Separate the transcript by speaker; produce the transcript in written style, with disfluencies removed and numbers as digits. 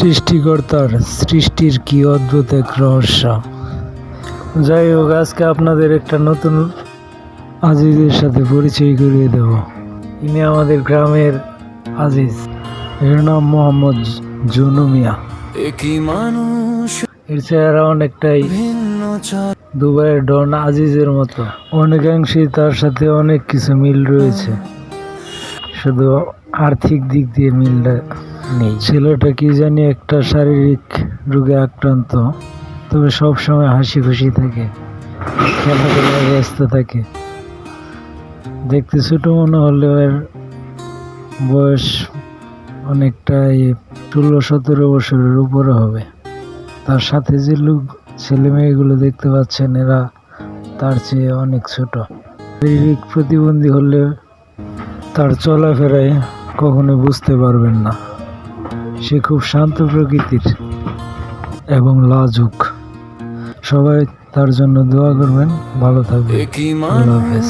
Speaker 1: সৃষ্টিকর্তার সৃষ্টির কি অদ্ভুত এক রহস্য। যাই হোক, আজকে আপনাদের একটা নতুন আজিজের সাথে পরিচয় করিয়ে দেব। ইনি আমাদের গ্রামের আজিজ। এর নাম মোহাম্মদ জুনু মিয়া। এর চেহারা অনেকটাই দুবাইয়ের ডন আজিজের মতো। অনেকাংশেই তার সাথে অনেক কিছু মিল রয়েছে, শুধু আর্থিক দিক দিয়ে মিলটা নেই। ছেলেটা কি জানি একটা শারীরিক রোগে আক্রান্ত, তবে সবসময় হাসি খুশি থাকে, খেলাধুলায় ব্যস্ত থাকে। দেখতে ছোট মনে হলেও এর বয়স অনেকটাই 16-17 বছরের উপরে হবে। তার সাথে যে ছেলে মেয়েগুলো দেখতে পাচ্ছেন, এরা তার চেয়ে অনেক ছোট। শারীরিক প্রতিবন্ধী হলে তার চলাফেরায় কখনো বুঝতে পারবেন না। সে খুব শান্ত প্রকৃতির এবং লাজুক। সবাই তার জন্য দোয়া করবেন। ভালো থাকবেন। আল্লাহ হাফেজ।